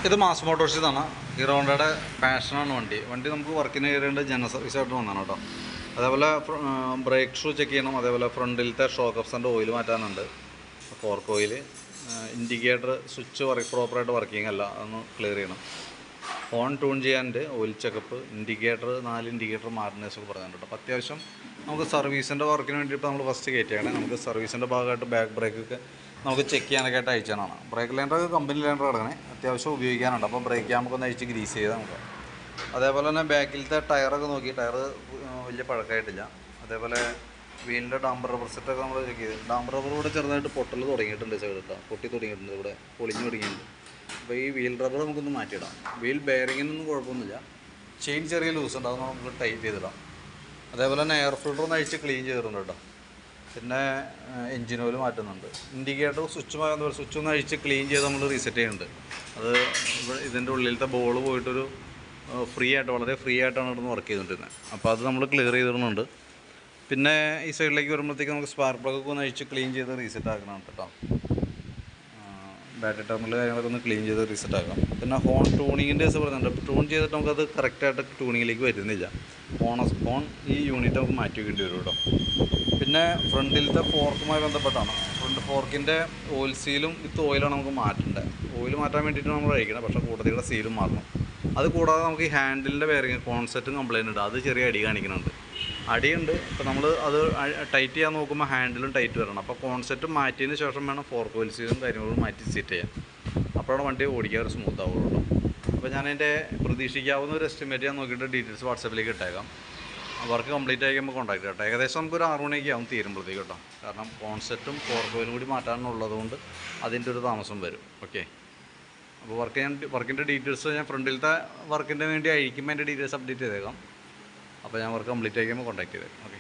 ഇത് mass മോട്ടോഴ്സിന്നാണ്. Hero ഹോണ്ടയുടെ പാഷനാണ് വണ്ടി നമുക്ക് വർക്കിന് കയറേണ്ട ജനറൽ സർവീസായിട്ട് വന്നതാണ് കേട്ടോ. അതേപോലെ ബ്രേക്ക് ഷൂ ചെക്ക് ചെയ്യണം. അതേപോലെ ഫ്രണ്ടിലത്തെ ഷോക്ക് അപ്സറിൻ്റെ ഓയിൽ മാറ്റാനുണ്ട്, ഫോർക്ക് ഓയിൽ. ഇൻഡിക്കേറ്റർ സ്വിച്ച് പ്രോപ്പറായിട്ട് വർക്കിംഗ് അല്ല, അതൊന്ന് ക്ലിയർ ചെയ്യണം. ഹോൺ ട്യൂൺ ചെയ്യാനുണ്ട്, ഓയിൽ ചെക്കപ്പ്, ഇൻഡിക്കേറ്റർ 4 ഇൻഡിക്കേറ്റർ മാർട്ടിനേഴ്സൊക്കെ പറഞ്ഞിട്ടുണ്ട്. അപ്പോൾ അത്യാവശ്യം നമുക്ക് സർവീസിൻ്റെ വർക്കിന് വേണ്ടി ഇപ്പോൾ നമ്മൾ ഫസ്റ്റ് കയറ്റിയാണ്. നമുക്ക് സർവീസിൻ്റെ ഭാഗമായിട്ട് ബാക്ക് ബ്രേക്കൊക്കെ നമുക്ക് ചെക്ക് ചെയ്യാനൊക്കെ ആയിട്ട് അയച്ചാണ്. ബ്രേക്ക് ലൈൻഡർ കമ്പനി ലൈൻഡർ കിടക്കണേ, അത്യാവശ്യം ഉപയോഗിക്കാനുണ്ട്. അപ്പോൾ ബ്രേക്ക് ക്യാമൊക്കെ ഒന്ന് അയച്ച് ഗ്രീസ് ചെയ്താൽ നമുക്ക്. അതേപോലെ തന്നെ ബാക്കിലത്തെ ടയറൊക്കെ നോക്കി, ടയർ വലിയ പഴക്കമായിട്ടില്ല. അതേപോലെ വീലിൻ്റെ ഡാമ്പർ റബ്ബർ സെറ്റൊക്കെ നമ്മൾ ചെക്ക് ചെയ്ത്, ഡാമ്പർ റബ്ബർ ഇവിടെ ചെറുതായിട്ട് പൊട്ടൽ തുടങ്ങിയിട്ടുണ്ട്, സൈഡ് കേട്ടോ, പൊട്ടി തുടങ്ങിയിട്ടുണ്ട്, ഇവിടെ പൊളിഞ്ഞു തുടങ്ങിയിട്ടുണ്ട്. അപ്പോൾ ഈ വീൽ റബ്ബർ നമുക്കൊന്ന് മാറ്റിയിടാം. വീൽ ബെയറിങ്ങിനൊന്നും കുഴപ്പമൊന്നുമില്ല, ചെയിൻ ചെറിയ ലൂസ് ഉണ്ട്, അത് നമുക്ക് ടൈറ്റ് ചെയ്തിടാം. അതേപോലെ തന്നെ എയർ ഫിൽറ്റർ ഒന്ന് അഴിച്ച് ക്ലീൻ ചെയ്തിട്ടുണ്ട് കേട്ടോ. പിന്നെ എൻജിൻ ഓയിൽ മാറ്റുന്നുണ്ട്. ഇൻഡിക്കേറ്റർ സ്വിച്ച് ഒന്ന് അഴിച്ച് ക്ലീൻ ചെയ്ത് നമ്മൾ റീസെറ്റ് ചെയ്യുന്നുണ്ട്. അത് ഇതിൻ്റെ ഉള്ളിലത്തെ ബോൾ പോയിട്ടൊരു വളരെ ഫ്രീ ആയിട്ടാണ് ഇവിടുന്ന് വർക്ക് ചെയ്തുകൊണ്ടിരുന്നത്. അപ്പോൾ അത് നമ്മൾ ക്ലിയർ ചെയ്തിടുന്നുണ്ട്. പിന്നെ ഈ സൈഡിലേക്ക് വരുമ്പോഴത്തേക്ക് നമുക്ക് സ്പാർക്ക് പ്ലഗൊക്കെ ഒന്ന് അഴിച്ച് ക്ലീൻ ചെയ്ത് റീസെറ്റ് ആക്കണം കേട്ടോ. ബാറ്ററി ടെർമിനൽ കാര്യങ്ങളൊക്കെ ഒന്ന് ക്ലീൻ ചെയ്ത് റീസെറ്റ് ആക്കാം. പിന്നെ ഹോൺ ട്യൂണിങ്ങിൻ്റെ കേസ് പറയുന്നുണ്ട്. ട്യൂൺ ചെയ്തിട്ട് നമുക്കത് കറക്റ്റായിട്ട് ട്യൂണിങ്ങിലേക്ക് വരുന്നില്ല. ഹോൺ ഈ യൂണിറ്റ് നമുക്ക് മാറ്റി വയ്ക്കേണ്ടി വരും കേട്ടോ. പിന്നെ ഫ്രണ്ടിലത്തെ ഫോർക്കുമായി ബന്ധപ്പെട്ടാണ്. ഫ്രണ്ട് ഫോർക്കിൻ്റെ ഓയിൽ സീലും വിത്ത് ഓയിലാണ് നമുക്ക് മാറ്റേണ്ടത്. ഓയിൽ മാറ്റാൻ വേണ്ടിയിട്ട് നമ്മൾ കഴിക്കണം, പക്ഷേ കൂട്ടത്തിലുള്ള സീലും മാറണം. അത് കൂടാതെ നമുക്ക് ഈ ഹാൻഡിലിൻ്റെ ബെയറിങ് കോൺസെപ്റ്റും കംപ്ലയിൻ്റ് ഉണ്ട്, അത് ചെറിയ അടി കാണിക്കുന്നുണ്ട്. അടിയുണ്ട്. ഇപ്പോൾ നമ്മൾ അത് ടൈറ്റ് ചെയ്യാൻ നോക്കുമ്പോൾ ഹാൻഡിലും ടൈറ്റ് വരണം. അപ്പോൾ കോൺസെപ്റ്റ് മാറ്റിയതിന് ശേഷം വേണം ഫോർക്ക് ഓയിൽ സീലും കാര്യങ്ങളും മാറ്റി സെറ്റ് ചെയ്യാൻ. അപ്പോഴാണ് വണ്ടി ഓടിക്കാൻ ഒരു സ്മൂത്ത് ആവുള്ളൂ. അപ്പോൾ ഞാനതിൻ്റെ പ്രതീക്ഷിക്കാവുന്ന ഒരു എസ്റ്റിമേറ്റ് ഞാൻ നോക്കിയിട്ട് ഡീറ്റെയിൽസ് വാട്സാപ്പിലേക്ക് ഇട്ടേക്കാം. വർക്ക് കംപ്ലീറ്റ് ആയിക്കുമ്പോൾ കോൺടാക്ട് കേട്ടോ. ഏകദേശം നമുക്കൊരു 6 മണിയൊക്കെ ആവും തീരുമ്പോഴത്തേക്ക് കേട്ടോ. കാരണം കോൺസെപ്റ്റും ഫോർക്ക് ഓയിലും കൂടി മാറ്റാനുള്ളത് കൊണ്ട് അതിൻ്റെ ഒരു താമസം വരും. ഓക്കെ, അപ്പോൾ വർക്കിൻ്റെ ഡീറ്റെയിൽസ് ഞാൻ ഫ്രണ്ടിലത്തെ വർക്കിൻ്റെ വേണ്ടി അഴിക്കുമ്പോൾ അതിൻ്റെ ഡീറ്റെയിൽസ് അപ്ഡേറ്റ് ചെയ്തേക്കാം. അപ്പോൾ ഞാൻ വർക്ക് കംപ്ലീറ്റ് ആയിക്കുമ്പോൾ കോൺടാക്ട് ചെയ്തേക്കാം. ഓക്കെ.